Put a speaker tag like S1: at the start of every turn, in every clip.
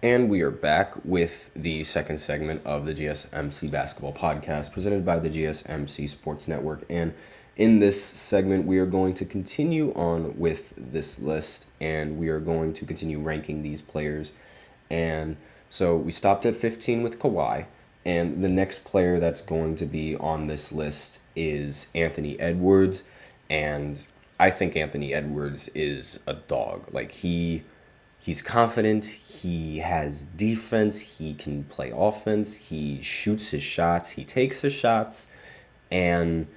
S1: And we are back with the second segment of the GSMC Basketball Podcast presented by the GSMC Sports Network. And in this segment, we are going to continue on with this list and we are going to continue ranking these players. And so we stopped at 15 with Kawhi. And the next player that's going to be on this list is Anthony Edwards. And I think Anthony Edwards is a dog. Like, he's confident, he has defense, he can play offense, he shoots his shots, he takes his shots. And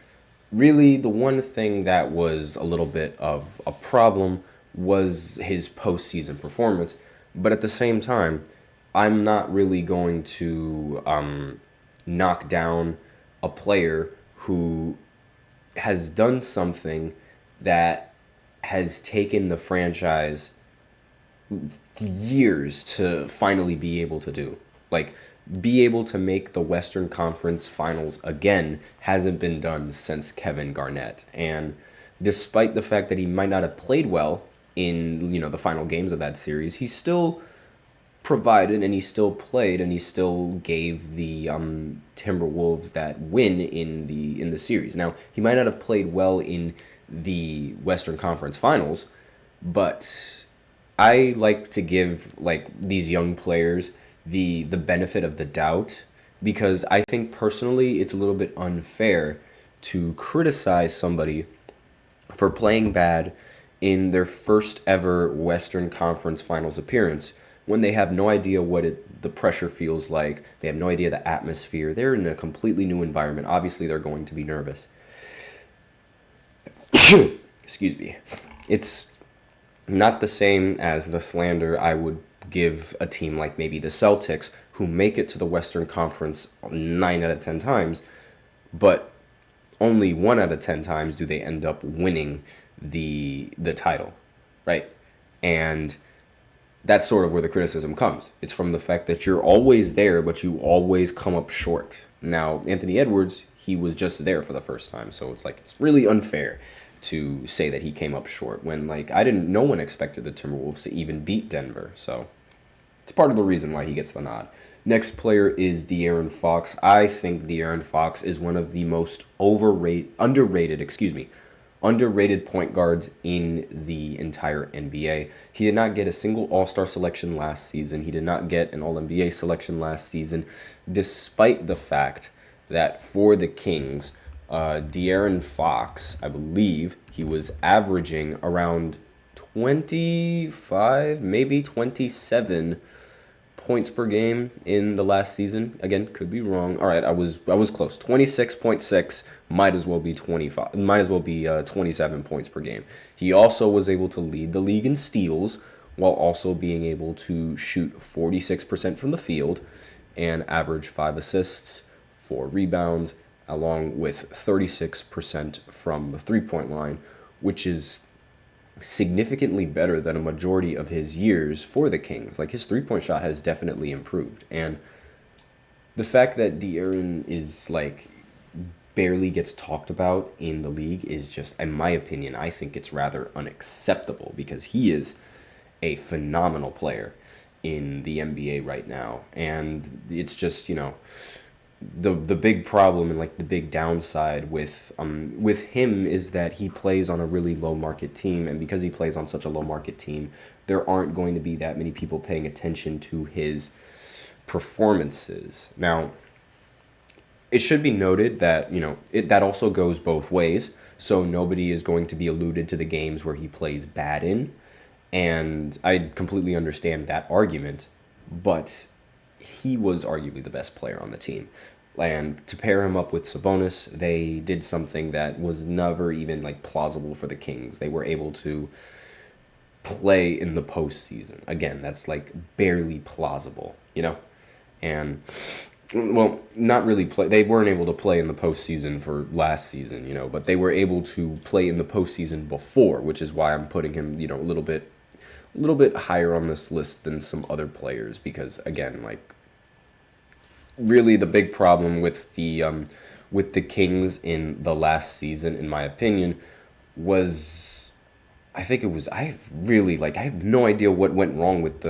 S1: really, the one thing that was a little bit of a problem was his postseason performance. But at the same time, I'm not really going to knock down a player who has done something that has taken the franchise years to finally be able to do. Like, be able to make the Western Conference Finals again hasn't been done since Kevin Garnett. And despite the fact that he might not have played well in, the final games of that series, he still provided and he still played and he still gave the Timberwolves that win in the series. Now, he might not have played well in the Western Conference Finals, but I like to give these young players the benefit of the doubt, because I think personally it's a little bit unfair to criticize somebody for playing bad in their first ever Western Conference Finals appearance when they have no idea what the pressure feels like. They have no idea the atmosphere. They're in a completely new environment. Obviously, they're going to be nervous. Excuse me. It's not the same as the slander I would give a team like maybe the Celtics, who make it to the Western Conference 9 out of 10 times, but only 1 out of 10 times do they end up winning the title, right? And that's sort of where the criticism comes. It's from the fact that you're always there, but you always come up short. Now, Anthony Edwards, he was just there for the first time, so it's really unfair to say that he came up short when, no one expected the Timberwolves to even beat Denver, so it's part of the reason why he gets the nod. Next player is De'Aaron Fox. I think De'Aaron Fox is one of the most underrated point guards in the entire NBA. He did not get a single All-Star selection last season. He did not get an All-NBA selection last season, despite the fact that for the Kings, De'Aaron Fox, I believe, he was averaging around 25, maybe 27 points per game in the last season. Again, could be wrong. All right, I was close. 26.6, might as well be 25. Might as well be 27 points per game. He also was able to lead the league in steals while also being able to shoot 46% from the field and average 5 assists, 4 rebounds, along with 36% from the three-point line, which is significantly better than a majority of his years for the Kings. His three-point shot has definitely improved. And the fact that De'Aaron is, barely gets talked about in the league is just, in my opinion, I think it's rather unacceptable, because he is a phenomenal player in the NBA right now. And it's just, the big problem and the big downside with him is that he plays on a really low market team, and because he plays on such a low market team, there aren't going to be that many people paying attention to his performances. Now, it should be noted that that also goes both ways, so nobody is going to be alluded to the games where he plays bad in, and I completely understand that argument, but he was arguably the best player on the team. And to pair him up with Sabonis, they did something that was never even plausible for the Kings. They were able to play in the postseason. Again, that's barely plausible, And, well, not really play. They weren't able to play in the postseason for last season, but they were able to play in the postseason before, which is why I'm putting him, a little bit higher on this list than some other players, because again, really the big problem with the Kings in the last season, in my opinion, was I have no idea what went wrong with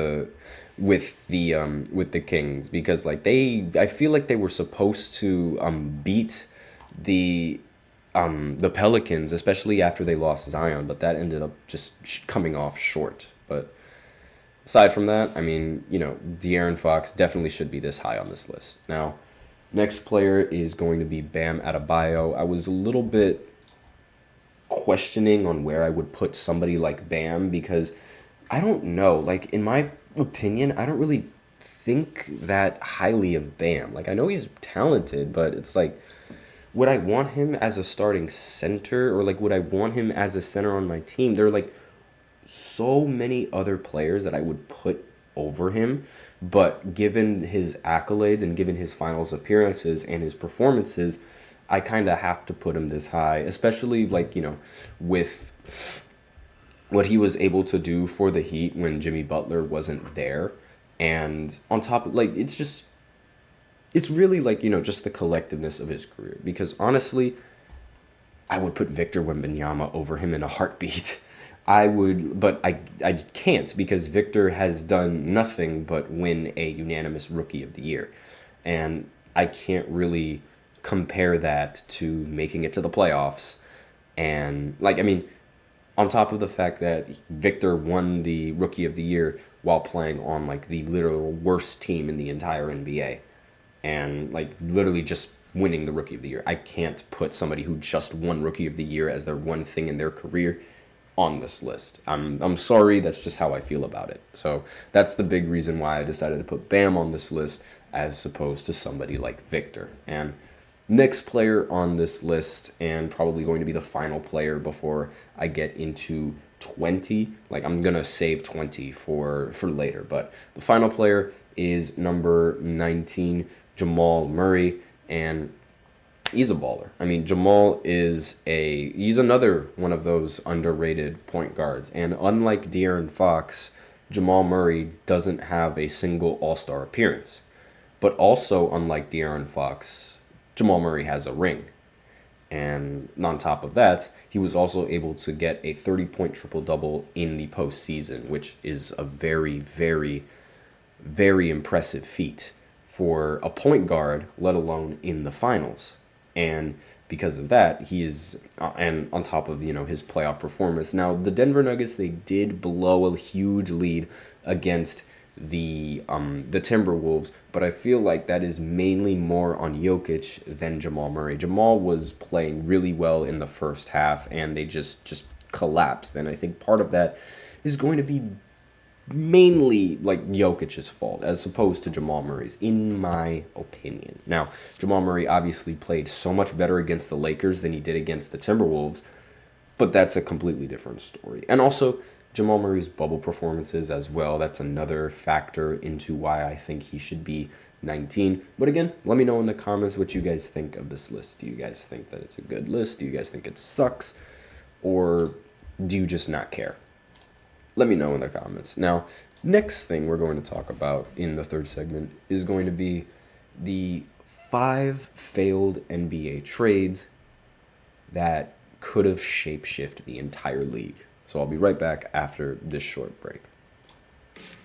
S1: with the Kings, because like I feel like they were supposed to beat the Pelicans, especially after they lost Zion, but that ended up just coming off short. But aside from that, I mean, De'Aaron Fox definitely should be this high on this list. Now, next player is going to be Bam Adebayo. I was a little bit questioning on where I would put somebody like Bam, because I don't know. Like, in my opinion, I don't really think that highly of Bam. Like, I know he's talented, but it's like, would I want him as a starting center, or like would I want him as a center on my team? There are like so many other players that I would put over him, but given his accolades and given his finals appearances and his performances, I kind of have to put him this high, especially like, with what he was able to do for the Heat when Jimmy Butler wasn't there. And on top of, like, it's really like, just the collectiveness of his career. Because honestly, I would put Victor Wembanyama over him in a heartbeat. I would, but I can't, because Victor has done nothing but win a unanimous Rookie of the Year. And I can't really compare that to making it to the playoffs. And, like, I mean, on top of the fact that Victor won the Rookie of the Year while playing on, like, the literal worst team in the entire NBA. And like literally just winning the Rookie of the Year. I can't put somebody who just won Rookie of the Year as their one thing in their career on this list. I'm sorry, that's just how I feel about it. So that's the big reason why I decided to put Bam on this list as opposed to somebody like Victor. And next player on this list, and probably going to be the final player before I get into 20. Like, I'm gonna save 20 for later, but the final player is number 19, Jamal Murray, and he's a baller. I mean, Jamal he's another one of those underrated point guards. And unlike De'Aaron Fox, Jamal Murray doesn't have a single All-Star appearance. But also, unlike De'Aaron Fox, Jamal Murray has a ring. And on top of that, he was also able to get a 30-point triple-double in the postseason, which is a very, very, very impressive feat for a point guard, let alone in the finals. And because of that, he is, and on top of, his playoff performance. Now, the Denver Nuggets, they did blow a huge lead against the Timberwolves, but I feel like that is mainly more on Jokic than Jamal Murray. Jamal was playing really well in the first half, and they just collapsed. And I think part of that is going to be mainly like Jokic's fault as opposed to Jamal Murray's, in my opinion. Now, Jamal Murray obviously played so much better against the Lakers than he did against the Timberwolves, but that's a completely different story. And also, Jamal Murray's bubble performances as well, that's another factor into why I think he should be 19. But again, let me know in the comments what you guys think of this list. Do you guys think that it's a good list? Do you guys think it sucks? Or do you just not care? Let me know in the comments. Now, next thing we're going to talk about in the third segment is going to be the 5 failed NBA trades that could have shape-shifted the entire league. So I'll be right back after this short break.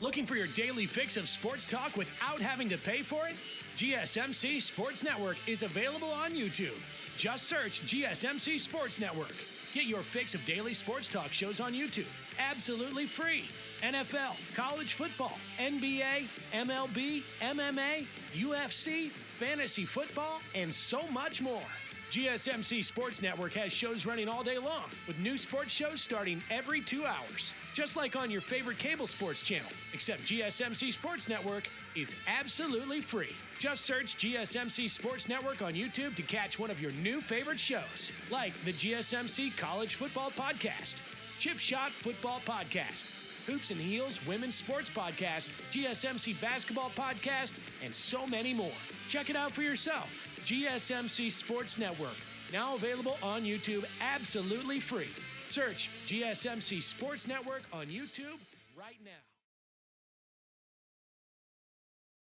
S2: Looking for your daily fix of sports talk without having to pay for it? GSMC Sports Network is available on YouTube. Just search GSMC Sports Network. Get your fix of daily sports talk shows on YouTube, absolutely free. NFL, college football, NBA, MLB, MMA, UFC, fantasy football, and so much more. GSMC Sports Network has shows running all day long, with new sports shows starting every 2 hours. Just like on your favorite cable sports channel, except GSMC Sports Network is absolutely free. Just search GSMC Sports Network on YouTube to catch one of your new favorite shows, like the GSMC College Football Podcast, Chip Shot Football Podcast, Hoops and Heels Women's Sports Podcast, GSMC Basketball Podcast, and so many more. Check it out for yourself. GSMC Sports Network, now available on YouTube absolutely free. Search GSMC Sports Network on YouTube right now.